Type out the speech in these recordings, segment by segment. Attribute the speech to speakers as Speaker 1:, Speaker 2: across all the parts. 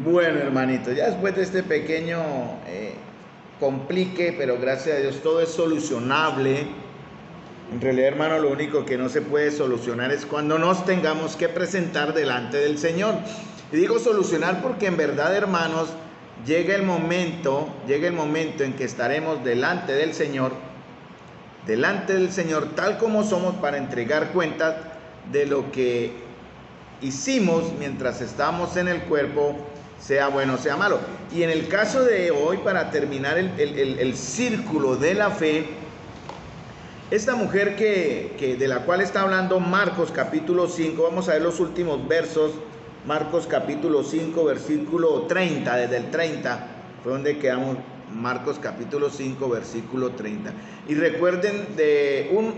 Speaker 1: Bueno, hermanito, ya después de este pequeño complique, pero gracias a Dios todo es solucionable. En realidad, hermano, lo único que no se puede solucionar es cuando nos tengamos que presentar delante del Señor. Y digo solucionar porque en verdad, hermanos, llega el momento en que estaremos delante del Señor, tal como somos, para entregar cuentas de lo que hicimos mientras estábamos en el cuerpo, sea bueno o sea malo. Y en el caso de hoy, para terminar el círculo de la fe, esta mujer de la cual está hablando Marcos capítulo 5, vamos a ver los últimos versos. Marcos capítulo 5, versículo 30, desde el 30 fue donde quedamos. Marcos capítulo 5, versículo 30. Y recuerden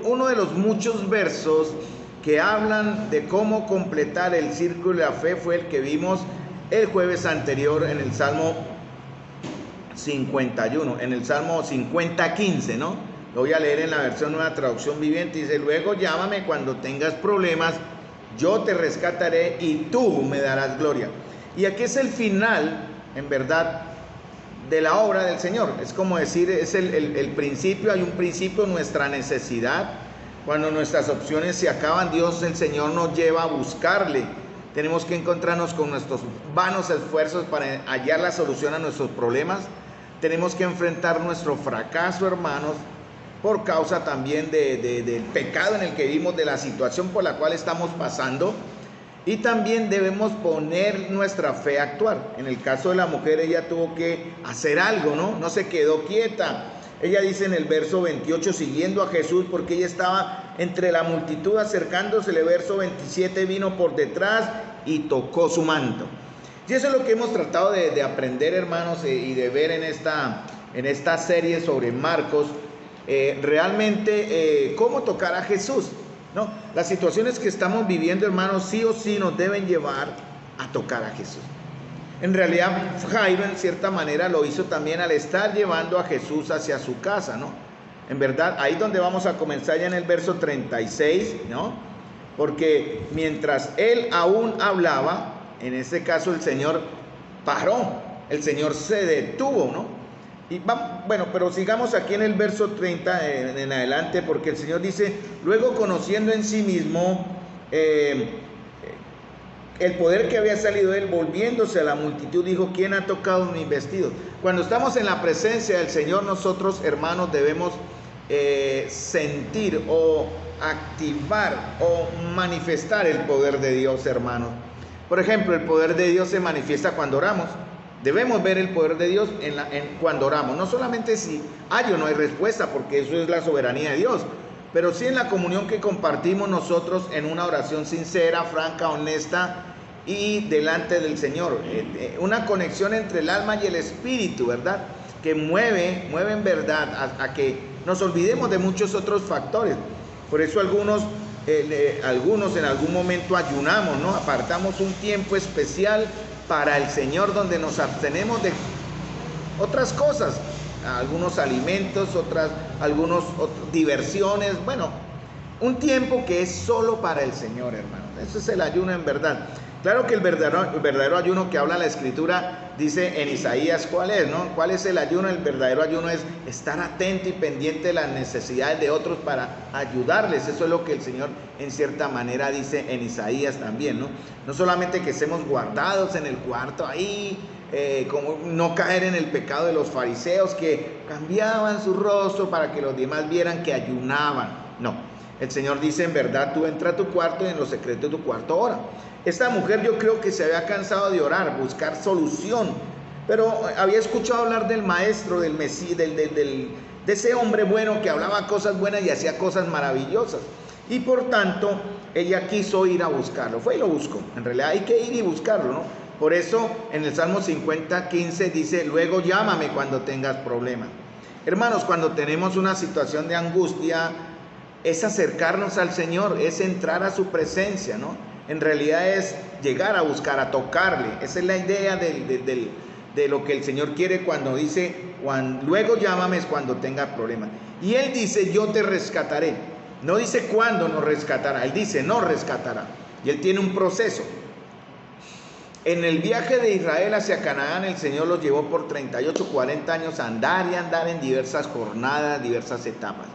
Speaker 1: uno de los muchos versos que hablan de cómo completar el círculo de la fe, fue el que vimos el jueves anterior en el Salmo 51, en el Salmo 50:15, ¿no? Lo voy a leer en la versión Nueva Traducción Viviente. Dice: luego llámame cuando tengas problemas, yo te rescataré y tú me darás gloria. Y aquí es el final, en verdad, de la obra del Señor. Es como decir, es el principio. Hay un principio, nuestra necesidad. Cuando nuestras opciones se acaban, Dios, el Señor, nos lleva a buscarle. Tenemos que encontrarnos con nuestros vanos esfuerzos para hallar la solución a nuestros problemas. Tenemos que enfrentar nuestro fracaso, hermanos, por causa también del pecado en el que vivimos, de la situación por la cual estamos pasando. Y también debemos poner nuestra fe a actuar. En el caso de la mujer, ella tuvo que hacer algo, ¿no? No se quedó quieta. Ella dice en el verso 28, siguiendo a Jesús, porque ella estaba entre la multitud acercándosele. Verso 27, vino por detrás y tocó su manto. Y eso es lo que hemos tratado de aprender, hermanos, y de ver en esta serie sobre Marcos. Realmente cómo tocar a Jesús, ¿no? Las situaciones que estamos viviendo, hermanos, sí o sí nos deben llevar a tocar a Jesús. En realidad, Jairo en cierta manera lo hizo también al estar llevando a Jesús hacia su casa, ¿no? En verdad, ahí donde vamos a comenzar ya en el verso 36, ¿no? Porque mientras él aún hablaba, en este caso el Señor paró, el Señor se detuvo, ¿no? Y bueno, pero sigamos aquí en el verso 30 en adelante, porque el Señor dice: luego, conociendo en sí mismo el poder que había salido de él, volviéndose a la multitud, dijo: ¿quién ha tocado mis vestidos? Cuando estamos en la presencia del Señor, nosotros, hermanos, debemos sentir o activar o manifestar el poder de Dios, hermanos. Por ejemplo, el poder de Dios se manifiesta cuando oramos. Debemos ver el poder de Dios cuando oramos. No solamente si hay o no hay respuesta, porque eso es la soberanía de Dios, pero sí en la comunión que compartimos nosotros en una oración sincera, franca, honesta y delante del Señor. Una conexión entre el alma y el espíritu, ¿verdad? Que mueve en verdad a que nos olvidemos de muchos otros factores. Por eso algunos en algún momento ayunamos, ¿no? Apartamos un tiempo especial para el Señor, donde nos abstenemos de otras cosas, algunos alimentos, otras diversiones. Bueno, un tiempo que es solo para el Señor, hermano. Eso es el ayuno en verdad. Claro que el verdadero ayuno que habla la Escritura, dice en Isaías cuál es, ¿no? ¿Cuál es el ayuno? El verdadero ayuno es estar atento y pendiente de las necesidades de otros para ayudarles. Eso es lo que el Señor en cierta manera dice en Isaías también, ¿no? No solamente que estemos guardados en el cuarto ahí, como no caer en el pecado de los fariseos, que cambiaban su rostro para que los demás vieran que ayunaban. No, el Señor dice: en verdad, tú entra a tu cuarto y en lo secreto de tu cuarto ora. Esta mujer, yo creo que se había cansado de orar, buscar solución, pero había escuchado hablar del maestro, del Mesías, de ese hombre bueno que hablaba cosas buenas y hacía cosas maravillosas. Y por tanto, ella quiso ir a buscarlo. Fue y lo buscó. En realidad hay que ir y buscarlo, ¿no? Por eso en el Salmo 50:15 dice: luego llámame cuando tengas problemas. Hermanos, cuando tenemos una situación de angustia, es acercarnos al Señor, es entrar a su presencia, ¿no? En realidad es llegar a buscar, a tocarle. Esa es la idea de lo que el Señor quiere cuando dice: luego llámame, es cuando tengas problemas. Y Él dice: yo te rescataré. No dice cuándo nos rescatará, Él dice: no rescatará. Y Él tiene un proceso. En el viaje de Israel hacia Canaán, el Señor los llevó por 38, 40 años a andar y andar en diversas jornadas, diversas etapas.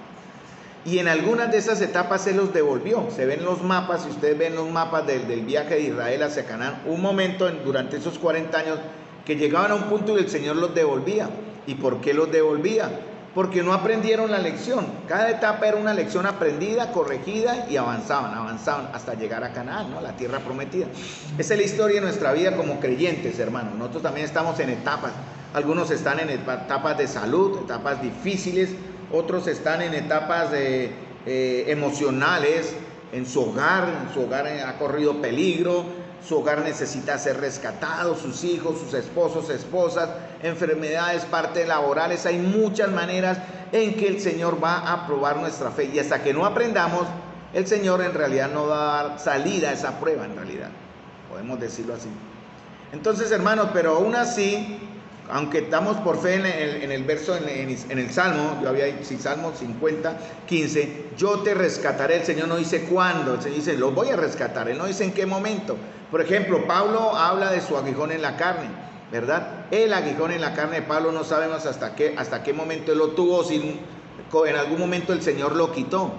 Speaker 1: Y en algunas de esas etapas Él los devolvió. Se ven los mapas, si ustedes ven los mapas del viaje de Israel hacia Canaán, un momento durante esos 40 años que llegaban a un punto y el Señor los devolvía. ¿Y por qué los devolvía? Porque no aprendieron la lección. Cada etapa era una lección aprendida, corregida y avanzaban hasta llegar a Canaán, ¿no? La tierra prometida. Esa es la historia de nuestra vida como creyentes, hermanos. Nosotros también estamos en etapas. Algunos están en etapas de salud, etapas difíciles. Otros están en etapas emocionales. En su hogar ha corrido peligro. Su hogar necesita ser rescatado, sus hijos, sus esposos, esposas, enfermedades, partes laborales. Hay muchas maneras en que el Señor va a probar nuestra fe. Y hasta que no aprendamos, el Señor en realidad no va a dar salida a esa prueba, en realidad. Podemos decirlo así. Entonces, hermanos, pero aún así, aunque estamos por fe en el verso, en el Salmo, yo había dicho, Salmo 50, 15, yo te rescataré. El Señor no dice cuándo, el Señor dice, lo voy a rescatar. Él no dice en qué momento. Por ejemplo, Pablo habla de su aguijón en la carne, ¿verdad? El aguijón en la carne de Pablo no sabemos hasta qué momento él lo tuvo, si en algún momento el Señor lo quitó.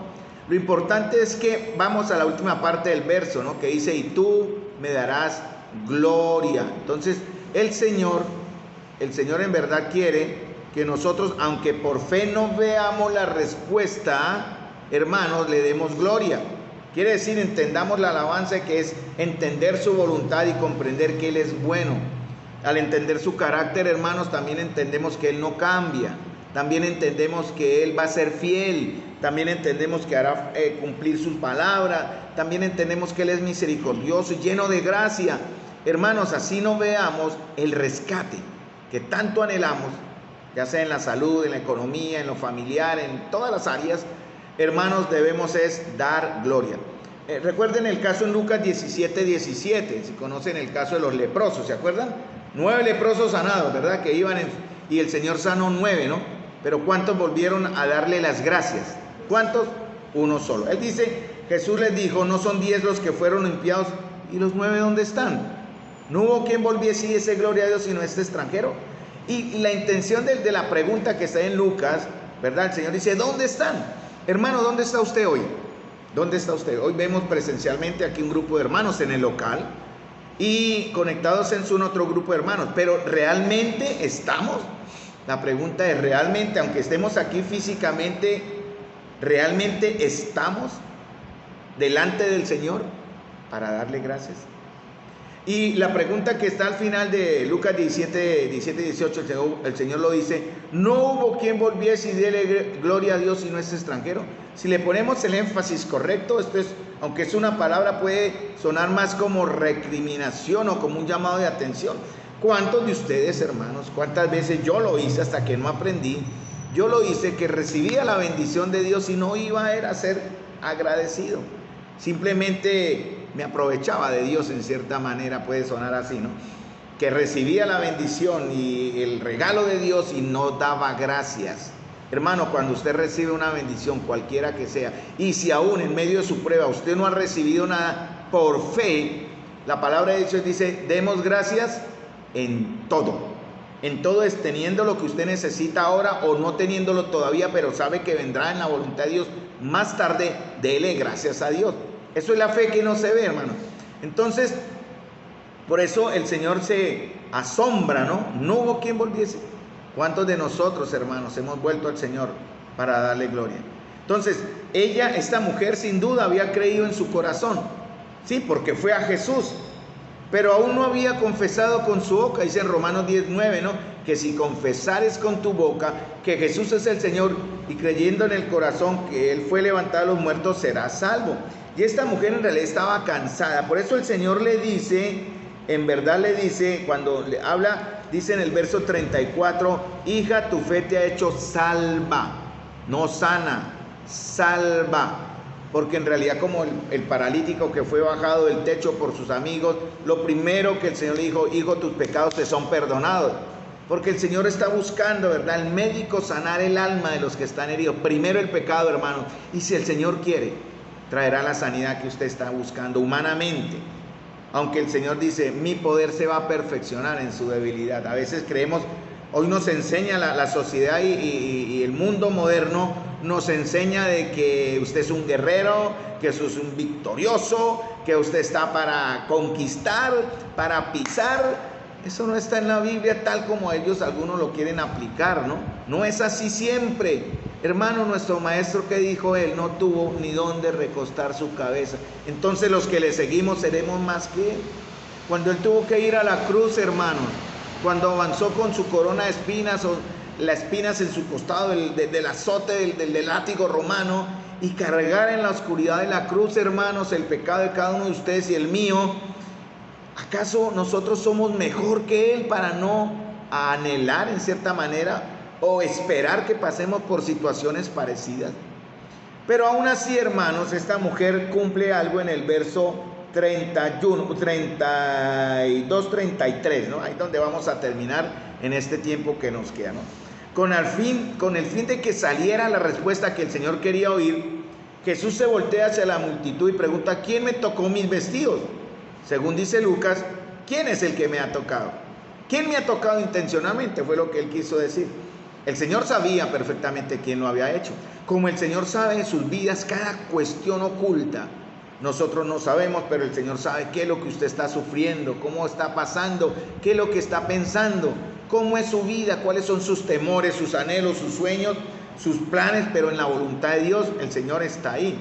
Speaker 1: Lo importante es que vamos a la última parte del verso, ¿no? Que dice, y tú me darás gloria. Entonces, el Señor en verdad quiere que nosotros, aunque por fe no veamos la respuesta, hermanos, le demos gloria. Quiere decir, entendamos la alabanza, que es entender su voluntad y comprender que Él es bueno. Al entender su carácter, hermanos, también entendemos que Él no cambia. También entendemos que Él va a ser fiel. También entendemos que hará cumplir sus palabras. También entendemos que Él es misericordioso y lleno de gracia. Hermanos, así no veamos el rescate que tanto anhelamos, ya sea en la salud, en la economía, en lo familiar, en todas las áreas. Hermanos, debemos es dar gloria. Recuerden el caso en Lucas 17, 17, si conocen el caso de los leprosos, ¿se acuerdan? 9 leprosos sanados, ¿verdad? Que iban y el Señor sanó 9, ¿no? Pero ¿cuántos volvieron a darle las gracias? ¿Cuántos? Uno solo. Él dice, Jesús les dijo, no son 10 los que fueron limpiados, ¿y los 9 dónde están? No hubo quien volviese y diese gloria a Dios sino este extranjero. Y la intención de la pregunta que está en Lucas, ¿verdad? El Señor dice, ¿dónde están? Hermano, ¿dónde está usted hoy? ¿Dónde está usted? Hoy vemos presencialmente aquí un grupo de hermanos en el local y conectados en otro grupo de hermanos. Pero ¿realmente estamos? La pregunta es, ¿realmente, aunque estemos aquí físicamente, realmente estamos delante del Señor para darle gracias? Y la pregunta que está al final de Lucas 17, 18, el Señor lo dice, no hubo quien volviese y déle gloria a Dios si no es extranjero. Si le ponemos el énfasis correcto, esto es, aunque es una palabra, puede sonar más como recriminación o como un llamado de atención. ¿Cuántos de ustedes, hermanos, cuántas veces yo lo hice hasta que no aprendí? Yo lo hice, que recibía la bendición de Dios y no iba a ser agradecido. Simplemente me aprovechaba de Dios, en cierta manera puede sonar así, ¿no? Que recibía la bendición y el regalo de Dios y no daba gracias. Hermano, cuando usted recibe una bendición, cualquiera que sea, y si aún en medio de su prueba usted no ha recibido nada, por fe, la palabra de Dios dice, demos gracias en todo. En todo es teniendo lo que usted necesita ahora o no teniéndolo todavía, pero sabe que vendrá en la voluntad de Dios más tarde, dele gracias a Dios. Eso es la fe que no se ve, hermano. Entonces, por eso el Señor se asombra, ¿no? No hubo quien volviese. ¿Cuántos de nosotros, hermanos, hemos vuelto al Señor para darle gloria? Entonces, esta mujer sin duda había creído en su corazón. Sí, porque fue a Jesús. Pero aún no había confesado con su boca. Dice en Romanos 10:9, ¿no? Que si confesares con tu boca que Jesús es el Señor y creyendo en el corazón que Él fue levantado de los muertos, serás salvo. Y esta mujer en realidad estaba cansada. Por eso el Señor le dice, en verdad le dice, cuando le habla, dice en el verso 34, hija, tu fe te ha hecho salva, no sana, salva. Porque en realidad como el paralítico que fue bajado del techo por sus amigos, lo primero que el Señor le dijo, hijo, tus pecados te son perdonados. Porque el Señor está buscando, ¿verdad? El médico sanar el alma de los que están heridos. Primero el pecado, hermano. Y si el Señor quiere, traerá la sanidad que usted está buscando humanamente. aunque el Señor dice, mi poder se va a perfeccionar en su debilidad. A veces creemos, hoy nos enseña la sociedad y el mundo moderno, nos enseña de que usted es un guerrero, que usted es un victorioso, que usted está para conquistar, para pisar. Eso no está en la Biblia tal como ellos, algunos lo quieren aplicar, ¿no? No es así siempre. Hermano, nuestro maestro, que dijo él, no tuvo ni dónde recostar su cabeza. Entonces los que le seguimos seremos más que él. Cuando él tuvo que ir a la cruz, hermanos, cuando avanzó con su corona de espinas, o las espinas en su costado del azote del látigo romano, y cargar en la oscuridad de la cruz, hermanos, el pecado de cada uno de ustedes y el mío, ¿acaso nosotros somos mejor que él para no anhelar en cierta manera o esperar que pasemos por situaciones parecidas? Pero aún así, hermanos, esta mujer cumple algo en el verso 32, 33, ¿no? Ahí donde vamos a terminar en este tiempo que nos queda, ¿no? Con el fin de que saliera la respuesta que el Señor quería oír, Jesús se voltea hacia la multitud y pregunta, ¿quién me tocó mis vestidos? Según dice Lucas, ¿quién es el que me ha tocado? ¿Quién me ha tocado intencionalmente? Fue lo que él quiso decir. El Señor sabía perfectamente quién lo había hecho. Como el Señor sabe en sus vidas cada cuestión oculta, nosotros no sabemos, pero el Señor sabe qué es lo que usted está sufriendo, cómo está pasando, qué es lo que está pensando, cómo es su vida, cuáles son sus temores, sus anhelos, sus sueños, sus planes, pero en la voluntad de Dios el Señor está ahí.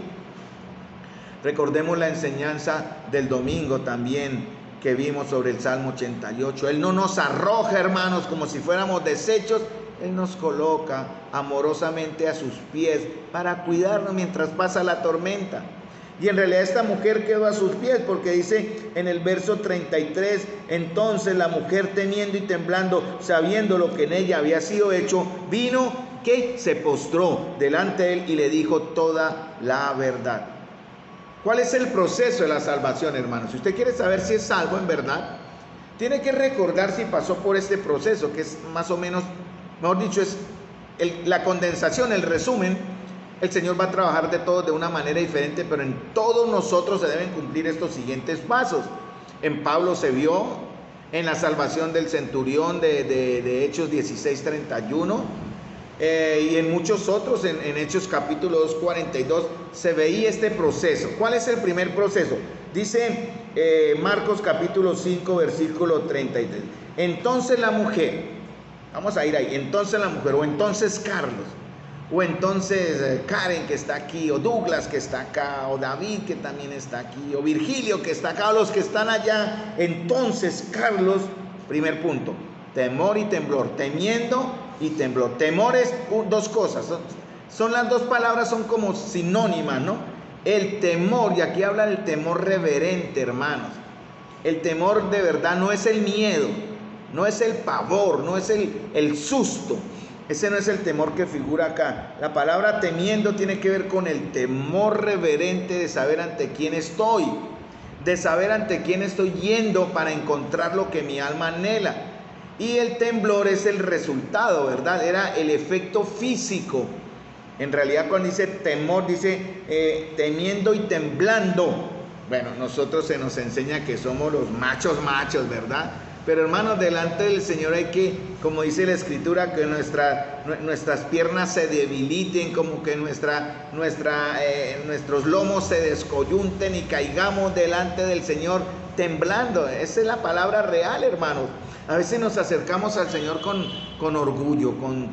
Speaker 1: Recordemos la enseñanza del domingo también que vimos sobre el Salmo 88. Él no nos arroja, hermanos, como si fuéramos desechos. Él nos coloca amorosamente a sus pies para cuidarnos mientras pasa la tormenta. Y en realidad esta mujer quedó a sus pies, porque dice en el verso 33, entonces la mujer, temiendo y temblando, sabiendo lo que en ella había sido hecho, vino, que se postró delante de él y le dijo toda la verdad. ¿Cuál es el proceso de la salvación, hermanos? Si usted quiere saber si es salvo en verdad, tiene que recordar si pasó por este proceso, que es más o menos, mejor dicho, es la condensación, el resumen. El Señor va a trabajar de todos de una manera diferente, pero en todos nosotros se deben cumplir estos siguientes pasos. En Pablo se vio, en la salvación del centurión de Hechos 16:31, y en muchos otros, en Hechos capítulo 2:42, se veía este proceso. ¿Cuál es el primer proceso? Dice Marcos capítulo 5, versículo 33. Entonces la mujer, vamos a ir ahí, entonces la mujer, o entonces Carlos, o entonces Karen que está aquí, o Douglas que está acá, o David que también está aquí, o Virgilio que está acá, o los que están allá. Entonces Carlos, primer punto, temor y temblor, temiendo y temblor. Temor es dos cosas, son las dos palabras, son como sinónimas, ¿no? El temor, y aquí habla del temor reverente, hermanos. El temor de verdad no es el miedo, no es el pavor, no es el susto. Ese no es el temor que figura acá. La palabra temiendo tiene que ver con el temor reverente de saber ante quién estoy, de saber ante quién estoy yendo para encontrar lo que mi alma anhela. Y el temblor es el resultado, ¿verdad? Era el efecto físico. En realidad cuando dice temor, dice temiendo y temblando. Bueno, nosotros se nos enseña que somos los machos, ¿verdad? Pero hermanos, delante del Señor hay que, como dice la Escritura, que nuestras piernas se debiliten, como que nuestros lomos se descoyunten y caigamos delante del Señor temblando. Esa es la palabra real, hermanos. A veces nos acercamos al Señor con orgullo, con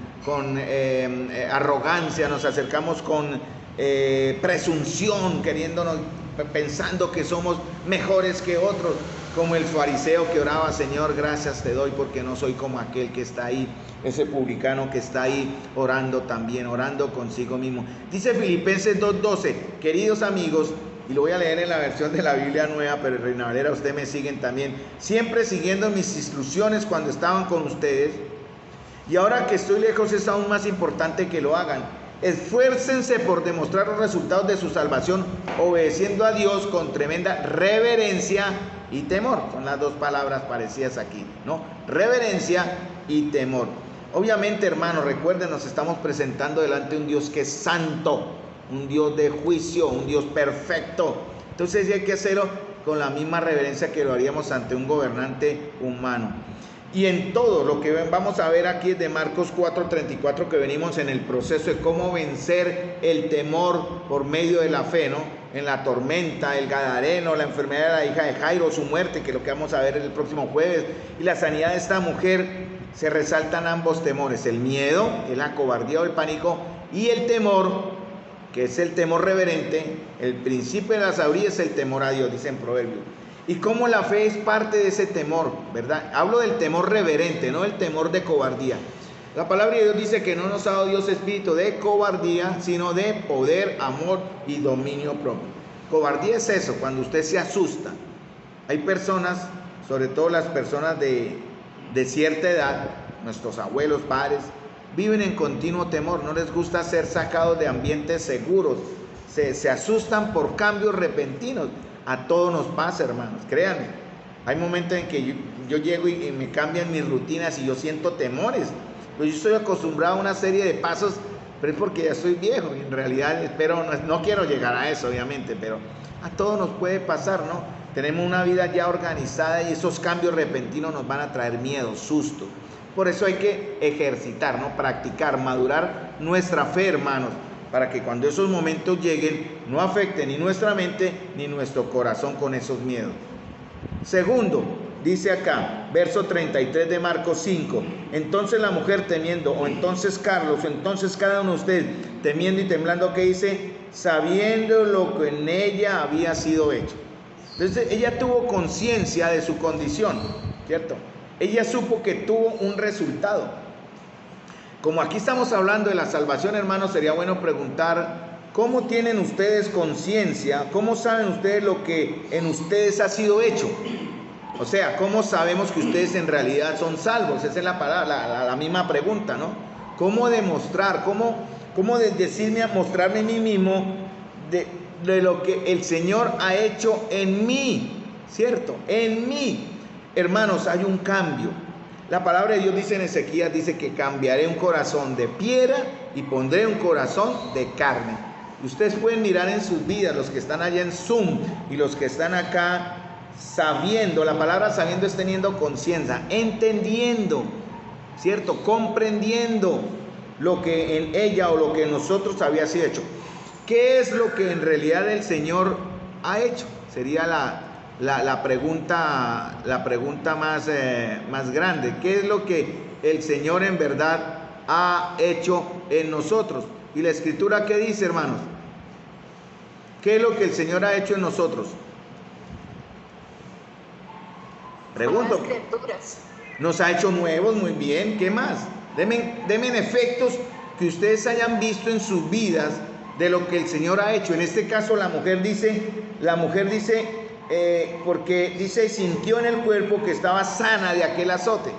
Speaker 1: arrogancia, nos acercamos con presunción, pensando que somos mejores que otros, como el fariseo que oraba, Señor, gracias te doy porque no soy como aquel que está ahí, ese publicano que está ahí orando también, orando consigo mismo. Dice Filipenses 2:12, queridos amigos, y lo voy a leer en la versión de la Biblia Nueva, pero en Reina Valera ustedes me siguen también, siempre siguiendo mis instrucciones cuando estaban con ustedes, y ahora que estoy lejos es aún más importante que lo hagan. Esfuércense por demostrar los resultados de su salvación, obedeciendo a Dios con tremenda reverencia y temor. Son las dos palabras parecidas aquí, ¿no? Reverencia y temor. Obviamente, hermanos, recuerden, nos estamos presentando delante de un Dios que es santo, un Dios de juicio, un Dios perfecto. Entonces hay que hacerlo con la misma reverencia que lo haríamos ante un gobernante humano. Y en todo lo que vamos a ver aquí es de Marcos 4:34, que venimos en el proceso de cómo vencer el temor por medio de la fe, ¿no? En la tormenta, el gadareno, la enfermedad de la hija de Jairo, su muerte, que es lo que vamos a ver el próximo jueves, y la sanidad de esta mujer, se resaltan ambos temores: el miedo, que es la cobardía o el pánico, y el temor, que es el temor reverente. El principio de la sabiduría es el temor a Dios, dice en Proverbios. Y cómo la fe es parte de ese temor, ¿verdad? Hablo del temor reverente, no del temor de cobardía. La palabra de Dios dice que no nos ha dado Dios espíritu de cobardía, sino de poder, amor y dominio propio. Cobardía es eso, cuando usted se asusta. Hay personas, sobre todo las personas de cierta edad, nuestros abuelos, padres, viven en continuo temor, no les gusta ser sacados de ambientes seguros, se asustan por cambios repentinos. A todos nos pasa, hermanos, créanme. Hay momentos en que yo llego y me cambian mis rutinas y yo siento temores. Pues yo estoy acostumbrado a una serie de pasos, pero es porque ya soy viejo y en realidad espero, no quiero llegar a eso, obviamente, pero a todos nos puede pasar, ¿no? Tenemos una vida ya organizada y esos cambios repentinos nos van a traer miedo, susto. Por eso hay que ejercitar, ¿no? Practicar, madurar nuestra fe, hermanos, para que cuando esos momentos lleguen no afecten ni nuestra mente ni nuestro corazón con esos miedos. Segundo, dice acá, verso 33 de Marcos 5, entonces la mujer temiendo, o entonces Carlos, o entonces cada uno de ustedes temiendo y temblando, ¿qué dice? Sabiendo lo que en ella había sido hecho. Entonces ella tuvo conciencia de su condición, ¿cierto? Ella supo que tuvo un resultado. Como aquí estamos hablando de la salvación, hermanos, sería bueno preguntar, ¿cómo tienen ustedes conciencia? ¿Cómo saben ustedes lo que en ustedes ha sido hecho? O sea, ¿cómo sabemos que ustedes en realidad son salvos? Esa es la palabra, la misma pregunta, ¿no? ¿Cómo demostrar? ¿Cómo decirme, mostrarme a mí mismo de lo que el Señor ha hecho en mí? ¿Cierto? En mí. Hermanos, hay un cambio. La palabra de Dios dice en Ezequías, dice que cambiaré un corazón de piedra y pondré un corazón de carne. Y ustedes pueden mirar en sus vidas, los que están allá en Zoom y los que están acá, sabiendo, la palabra sabiendo es teniendo conciencia, entendiendo, ¿cierto? Comprendiendo lo que en ella o lo que en nosotros había sido hecho. ¿Qué es lo que en realidad el Señor ha hecho? Sería la pregunta más grande. ¿Qué es lo que el Señor en verdad ha hecho en nosotros? Y la Escritura, ¿qué dice, hermanos? ¿Qué es lo que el Señor ha hecho en nosotros? Pregunto. Nos ha hecho nuevos, muy bien. ¿Qué más? Denme efectos que ustedes hayan visto en sus vidas de lo que el Señor ha hecho. En este caso la mujer dice, porque dice, sintió en el cuerpo que estaba sana de aquel azote.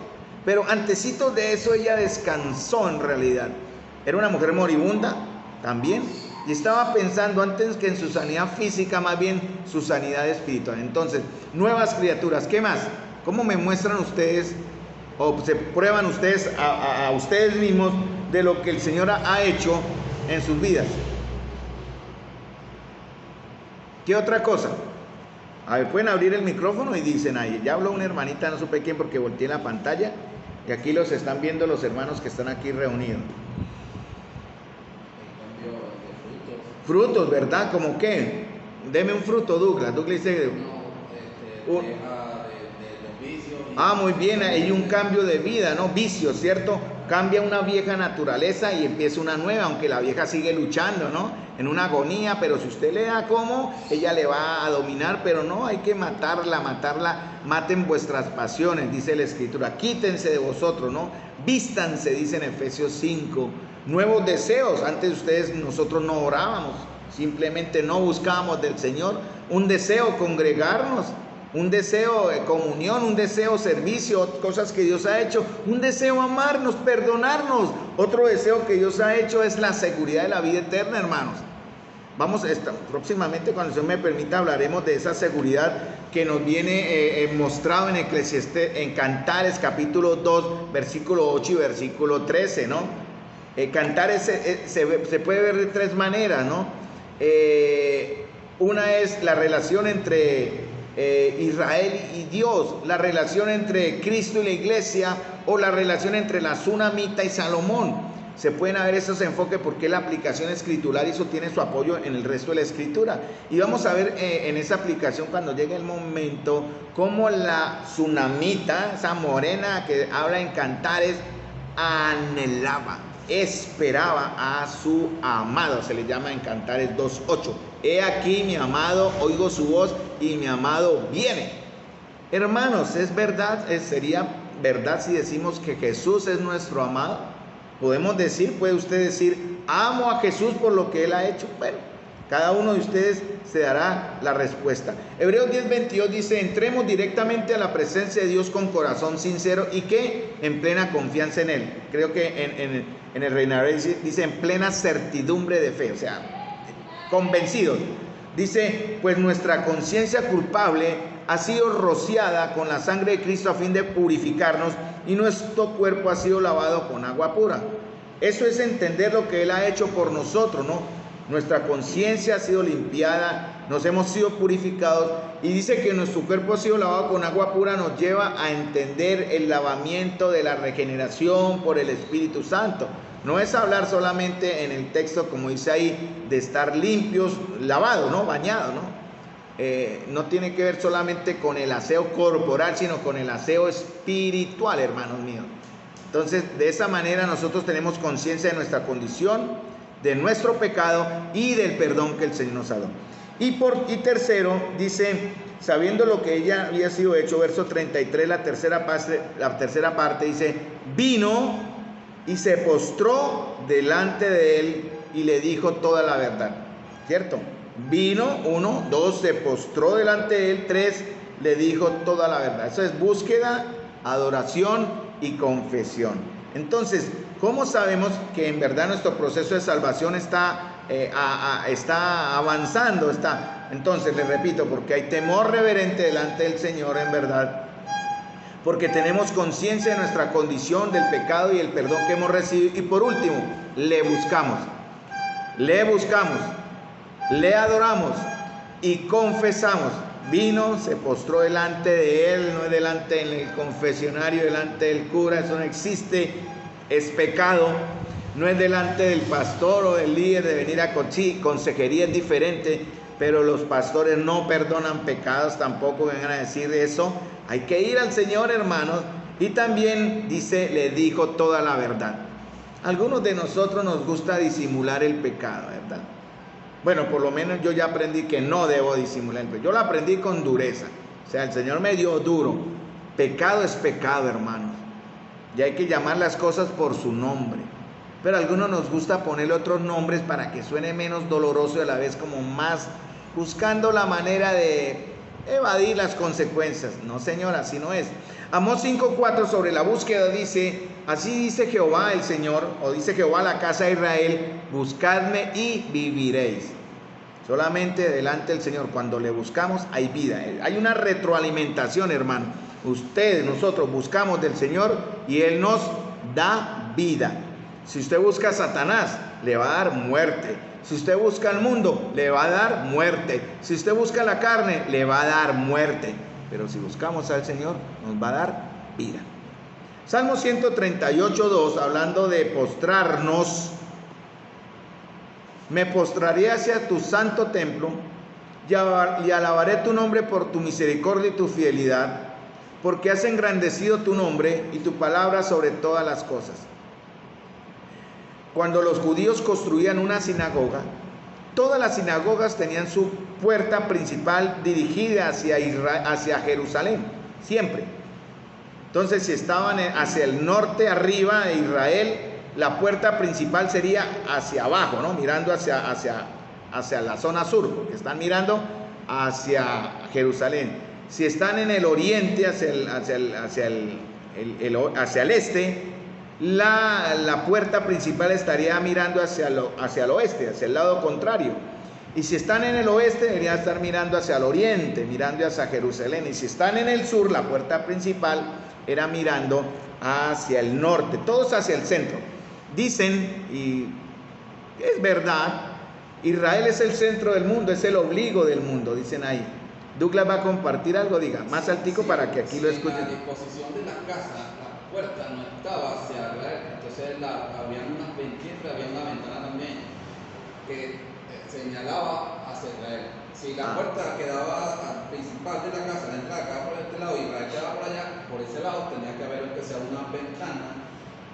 Speaker 1: Pero antesito de eso ella descansó en realidad. Era una mujer moribunda también. Y estaba pensando antes que en su sanidad física, más bien su sanidad espiritual. Entonces, nuevas criaturas. ¿Qué más? ¿Cómo me muestran ustedes o se prueban ustedes a ustedes mismos de lo que el Señor ha hecho en sus vidas? ¿Qué otra cosa? A ver, pueden abrir el micrófono y dicen ahí. Ya habló una hermanita, no supe quién porque volteé la pantalla. Y aquí los están viendo los hermanos que están aquí reunidos. Frutos, ¿verdad? ¿Cómo qué? Deme un fruto, Douglas. Douglas dice... muy bien, hay un cambio de vida, ¿no? Vicio, ¿cierto? Cambia una vieja naturaleza y empieza una nueva, aunque la vieja sigue luchando, ¿no? En una agonía, pero si usted le da como, ella le va a dominar, pero no, hay que matarla, maten vuestras pasiones, dice la Escritura, quítense de vosotros, ¿no? Vístanse, dice en Efesios 5, nuevos deseos. Antes nosotros no orábamos, simplemente no buscábamos del Señor, un deseo congregarnos, un deseo de comunión, un deseo servicio, cosas que Dios ha hecho, un deseo amarnos, perdonarnos. Otro deseo que Dios ha hecho es la seguridad de la vida eterna, hermanos. Próximamente, cuando el Señor me permita, hablaremos de esa seguridad que nos viene mostrado en Eclesiastés, en Cantares capítulo 2, versículo 8 y versículo 13, ¿no? Cantares se puede ver de tres maneras, ¿no? Una es la relación entre Israel y Dios, la relación entre Cristo y la iglesia, o la relación entre la Sunamita y Salomón. Se pueden ver esos enfoques porque la aplicación escritural y eso tiene su apoyo en el resto de la escritura. Y vamos a ver en esa aplicación cuando llegue el momento cómo la Sunamita, esa morena que habla en cantares, anhelaba, esperaba a su amado. Se le llama en Cantares 2:8. He aquí mi amado, oigo su voz y mi amado viene. Hermanos, es verdad, sería verdad si decimos que Jesús es nuestro amado. Podemos decir, puede usted decir, amo a Jesús por lo que Él ha hecho. Bueno, cada uno de ustedes se dará la respuesta. Hebreos 10:22 dice, entremos directamente a la presencia de Dios con corazón sincero y que en plena confianza en Él. Creo que en el Reina dice en plena certidumbre de fe, o sea, convencidos. Dice, pues nuestra conciencia culpable ha sido rociada con la sangre de Cristo a fin de purificarnos y nuestro cuerpo ha sido lavado con agua pura. Eso es entender lo que Él ha hecho por nosotros, ¿no? Nuestra conciencia ha sido limpiada, nos hemos sido purificados y dice que nuestro cuerpo ha sido lavado con agua pura, nos lleva a entender el lavamiento de la regeneración por el Espíritu Santo. No es hablar solamente en el texto, como dice ahí, de estar limpios, lavados, ¿no? Bañados, ¿no? No tiene que ver solamente con el aseo corporal, sino con el aseo espiritual, hermanos míos. Entonces, de esa manera nosotros tenemos conciencia de nuestra condición, de nuestro pecado y del perdón que el Señor nos ha dado. Y tercero, dice, sabiendo lo que ella había sido hecho, verso 33, la tercera parte dice, vino y se postró delante de él y le dijo toda la verdad. ¿Cierto? Vino, 1, 2, se postró delante de él, 3, le dijo toda la verdad. Eso es búsqueda, adoración y confesión. Entonces, ¿cómo sabemos que en verdad nuestro proceso de salvación está avanzando? Entonces, les repito, porque hay temor reverente delante del Señor en verdad. Porque tenemos conciencia de nuestra condición, del pecado y el perdón que hemos recibido. Y por último, le buscamos, le adoramos y confesamos. Vino, se postró delante de él, no es delante en el confesionario, delante del cura, eso no existe, es pecado. No es delante del pastor o del líder de venir a consejería, es diferente, pero los pastores no perdonan pecados, tampoco vengan a decir eso. Hay que ir al Señor, hermanos, y también dice, le dijo toda la verdad. Algunos de nosotros nos gusta disimular el pecado, ¿verdad? Bueno, por lo menos yo ya aprendí que no debo disimular. Yo lo aprendí con dureza. O sea, el Señor me dio duro. Pecado es pecado, hermanos. Y hay que llamar las cosas por su nombre. Pero a algunos nos gusta ponerle otros nombres para que suene menos doloroso y a la vez como más buscando la manera de evadir las consecuencias. No, señor, así no es. Amós 5:4 sobre la búsqueda dice, así dice Jehová el Señor, o dice Jehová a la casa de Israel, buscadme y viviréis. Solamente delante del Señor, cuando le buscamos, hay vida. Hay una retroalimentación, hermano. Nosotros buscamos del Señor y Él nos da vida. Si usted busca a Satanás, le va a dar muerte. Si usted busca al mundo, le va a dar muerte. Si usted busca la carne, le va a dar muerte. Pero si buscamos al Señor, nos va a dar vida. Salmo 138:2, hablando de postrarnos. Me postraré hacia tu santo templo y alabaré tu nombre por tu misericordia y tu fidelidad, porque has engrandecido tu nombre y tu palabra sobre todas las cosas. Cuando los judíos construían una sinagoga, todas las sinagogas tenían su puerta principal dirigida hacia Jerusalén, siempre. Entonces, si estaban hacia el norte, arriba de Israel, la puerta principal sería hacia abajo, ¿no? Mirando hacia la zona sur, porque están mirando hacia Jerusalén. Si están en el oriente, hacia el este, la puerta principal estaría mirando hacia el oeste, hacia el lado contrario. Y si están en el oeste, deberían estar mirando hacia el oriente, mirando hacia Jerusalén. Y si están en el sur, la puerta principal era mirando hacia el norte, todos hacia el centro. Dicen, y es verdad, Israel es el centro del mundo, es el ombligo del mundo, dicen ahí. Douglas va a compartir algo, diga, más altico para que aquí lo escuchen.
Speaker 2: En la disposición de la casa, la puerta no estaba hacia Israel, entonces había unas ventanas, había una ventana también que señalaba hacia Israel. Si la puerta quedaba principal de la casa, la entrada quedaba por este lado y Israel quedaba por allá, por ese lado tenía que haber que sea una ventana,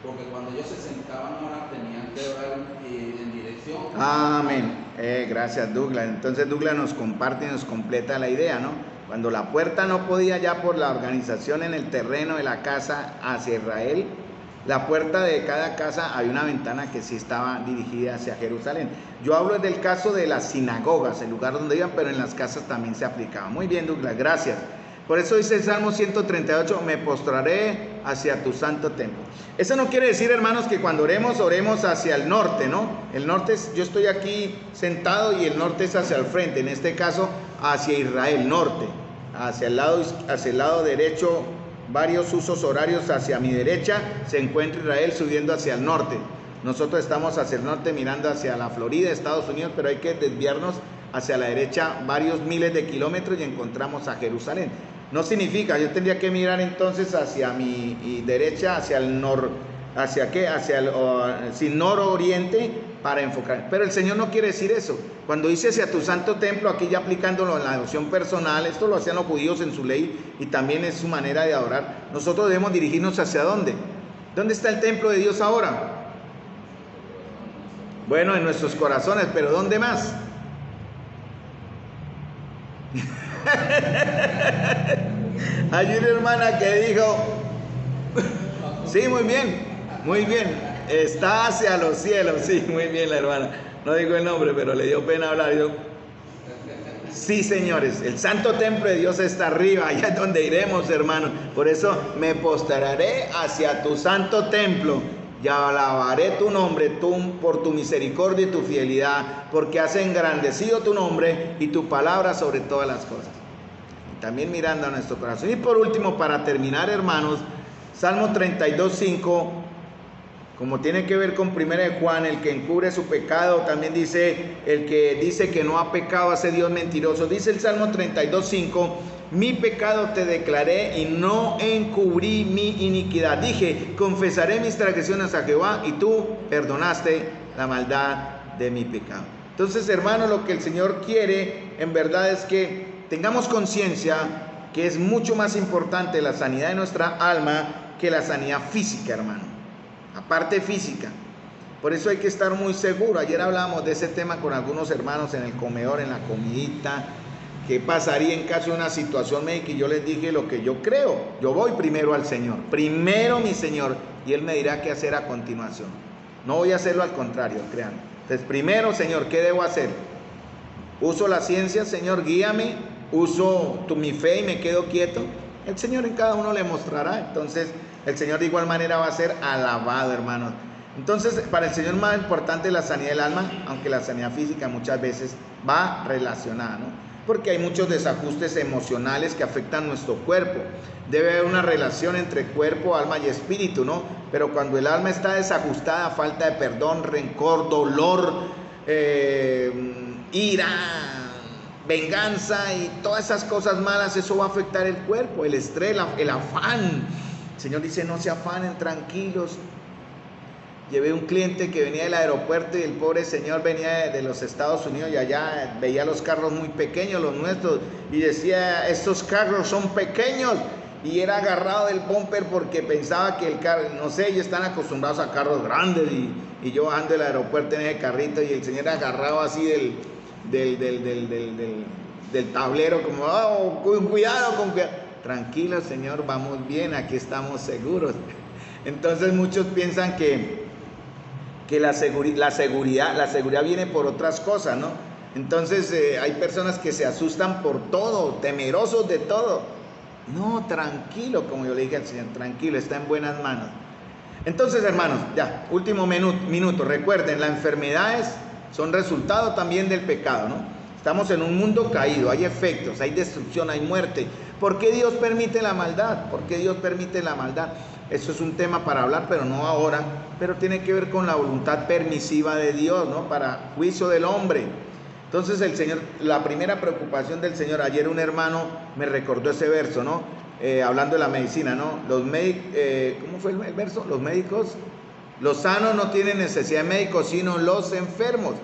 Speaker 2: porque cuando ellos se sentaban a orar tenían que orar en dirección.
Speaker 1: Amén. Gracias, Douglas. Entonces Douglas nos comparte y nos completa la idea, ¿no? Cuando la puerta no podía ya por la organización en el terreno de la casa hacia Israel, la puerta de cada casa había una ventana que sí estaba dirigida hacia Jerusalén. Yo hablo del caso de las sinagogas, el lugar donde iban, pero en las casas también se aplicaba. Muy bien, Douglas, gracias. Por eso dice el Salmo 138, me postraré hacia tu santo templo. Eso no quiere decir, hermanos, que cuando oremos, oremos hacia el norte, ¿no? El norte es, yo estoy aquí sentado y el norte es hacia el frente, en este caso hacia Israel, norte, hacia el lado derecho, varios usos horarios hacia mi derecha, se encuentra Israel subiendo hacia el norte. Nosotros estamos hacia el norte mirando hacia la Florida, Estados Unidos, pero hay que desviarnos hacia la derecha varios miles de kilómetros y encontramos a Jerusalén. No significa, yo tendría que mirar entonces hacia mi derecha, hacia el ¿hacia qué? Hacia el nororiente para enfocar. Pero el Señor no quiere decir eso. Cuando dice hacia tu santo templo, aquí ya aplicándolo en la devoción personal, esto lo hacían los judíos en su ley y también es su manera de adorar. Nosotros debemos dirigirnos hacia ¿dónde? ¿Dónde está el templo de Dios ahora? Bueno, en nuestros corazones, pero ¿dónde más? Hay una hermana que dijo, sí, muy bien, está hacia los cielos, sí, muy bien la hermana, no digo el nombre, pero le dio pena hablar, yo, sí, señores, el santo templo de Dios está arriba, allá es donde iremos, hermanos, por eso me postraré hacia tu santo templo, y alabaré tu nombre por tu misericordia y tu fidelidad, porque has engrandecido tu nombre y tu palabra sobre todas las cosas. Y también mirando a nuestro corazón. Y por último, para terminar, hermanos, Salmo 32:5, como tiene que ver con 1 de Juan, el que encubre su pecado, también dice, el que dice que no ha pecado hace Dios mentiroso. Dice el Salmo 32:5, mi pecado te declaré y no encubrí mi iniquidad. Dije, confesaré mis transgresiones a Jehová y tú perdonaste la maldad de mi pecado. Entonces, hermano, lo que el Señor quiere en verdad es que tengamos conciencia que es mucho más importante la sanidad de nuestra alma que la sanidad física, hermano. Aparte física. Por eso hay que estar muy seguro. Ayer hablábamos de ese tema con algunos hermanos en el comedor, en la comidita. ¿Qué pasaría en caso de una situación médica? Y yo les dije lo que yo creo. Yo voy primero al Señor. Primero mi Señor. Y Él me dirá qué hacer a continuación. No voy a hacerlo al contrario, créanme. Entonces, primero, Señor, ¿qué debo hacer? Uso la ciencia, Señor, guíame. Uso mi fe y me quedo quieto. El Señor en cada uno le mostrará. Entonces, el Señor de igual manera va a ser alabado, hermanos. Entonces, para el Señor más importante es la sanidad del alma, aunque la sanidad física muchas veces va relacionada, ¿no? Porque hay muchos desajustes emocionales que afectan nuestro cuerpo. Debe haber una relación entre cuerpo, alma y espíritu, ¿no? Pero cuando el alma está desajustada, falta de perdón, rencor, dolor, ira, venganza y todas esas cosas malas, eso va a afectar el cuerpo, el estrés, el afán. El Señor dice, no se afanen, tranquilos. Llevé un cliente que venía del aeropuerto y el pobre señor venía de los Estados Unidos y allá veía los carros muy pequeños, los nuestros, y decía, estos carros son pequeños, y era agarrado del bumper porque pensaba que el carro, no sé, ellos están acostumbrados a carros grandes, y yo bajando del aeropuerto en ese carrito y el señor agarrado así del tablero, como, oh, cuidado, tranquilo señor, vamos bien, aquí estamos seguros. Entonces muchos piensan que la seguridad viene por otras cosas, ¿no? Entonces hay personas que se asustan por todo, temerosos de todo. No, tranquilo, como yo le dije al Señor, tranquilo, está en buenas manos. Entonces, hermanos, ya, último minuto, recuerden, las enfermedades son resultado también del pecado, ¿no? Estamos en un mundo caído, hay efectos, hay destrucción, hay muerte. ¿Por qué Dios permite la maldad? ¿Por qué Dios permite la maldad? Eso es un tema para hablar, pero no ahora. Pero tiene que ver con la voluntad permisiva de Dios, ¿no? Para juicio del hombre. Entonces el Señor, la primera preocupación del Señor, ayer un hermano me recordó ese verso, ¿no? Hablando de la medicina, ¿no? ¿Cómo fue el verso? Los médicos, los sanos no tienen necesidad de médicos, sino los enfermos.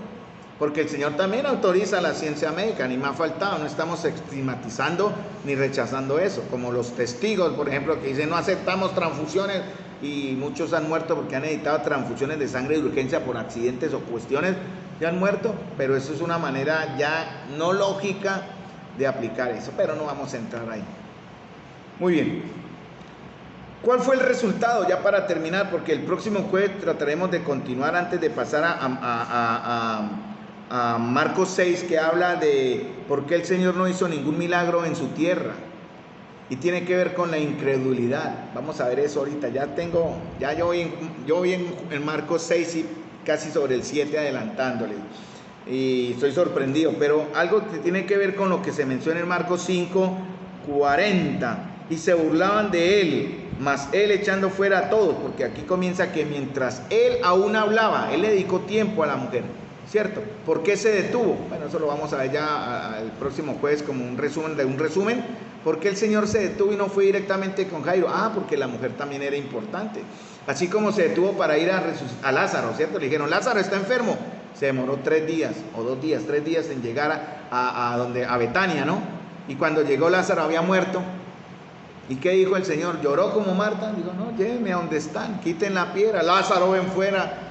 Speaker 1: Porque el Señor también autoriza la ciencia médica, ni me ha faltado, no estamos estigmatizando ni rechazando eso. Como los testigos, por ejemplo, que dicen no aceptamos transfusiones y muchos han muerto porque han necesitado transfusiones de sangre de urgencia por accidentes o cuestiones, ya han muerto, pero eso es una manera ya no lógica de aplicar eso, pero no vamos a entrar ahí. Muy bien. ¿Cuál fue el resultado? Ya para terminar, porque el próximo jueves trataremos de continuar antes de pasar a Marcos 6, que habla de por qué el Señor no hizo ningún milagro en su tierra. Y tiene que ver con la incredulidad. Vamos a ver eso ahorita. Yo voy en Marcos 6 y casi sobre el 7 adelantándole. Y estoy sorprendido. Pero algo que tiene que ver con lo que se menciona en Marcos 5, 40. Y se burlaban de él, mas él echando fuera a todos. Porque aquí comienza que mientras él aún hablaba, él le dedicó tiempo a la mujer. ¿Cierto? ¿Por qué se detuvo? Bueno, eso lo vamos a ver ya el próximo jueves como un resumen. ¿Por qué el Señor se detuvo y no fue directamente con Jairo? Porque la mujer también era importante. Así como se detuvo para ir a Lázaro, ¿cierto? Le dijeron, Lázaro está enfermo. Se demoró 3 días o 2 días, 3 días en llegar a Betania, ¿no? Y cuando llegó Lázaro había muerto. ¿Y qué dijo el Señor? ¿Lloró como Marta? Digo, no, llévenme a donde están, quiten la piedra. Lázaro, ven fuera.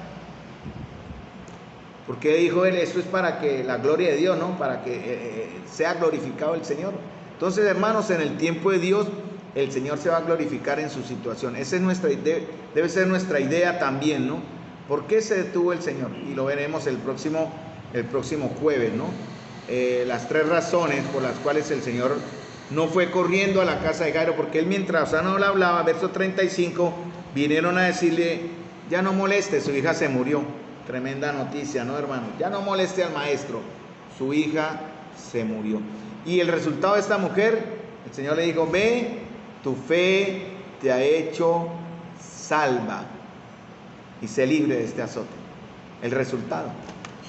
Speaker 1: Porque dijo él, esto es para que la gloria de Dios, ¿no? Para que sea glorificado el Señor. Entonces, hermanos, en el tiempo de Dios, el Señor se va a glorificar en su situación. Esa es debe ser nuestra idea también, ¿no? ¿Por qué se detuvo el Señor? Y lo veremos el próximo jueves, ¿no? Las 3 razones por las cuales el Señor no fue corriendo a la casa de Jairo, porque él mientras no le hablaba, verso 35, vinieron a decirle, ya no moleste, su hija se murió. Tremenda noticia, ¿no, hermano? Ya no moleste al maestro, su hija se murió. Y el resultado de esta mujer, el Señor le dijo, ve, tu fe te ha hecho salva y sé libre de este azote. El resultado,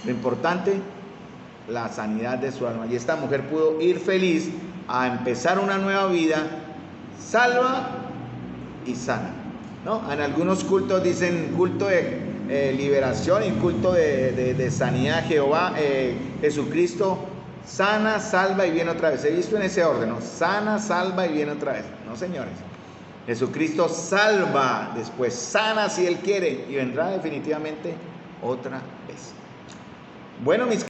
Speaker 1: lo importante, la sanidad de su alma. Y esta mujer pudo ir feliz a empezar una nueva vida, salva y sana, ¿no? En algunos cultos dicen culto de liberación y culto de sanidad a Jehová, Jesucristo sana, salva y viene otra vez. He visto en ese orden, ¿no? Sana, salva y viene otra vez. No, señores. Jesucristo salva, después sana si Él quiere y vendrá definitivamente otra vez. Bueno, mis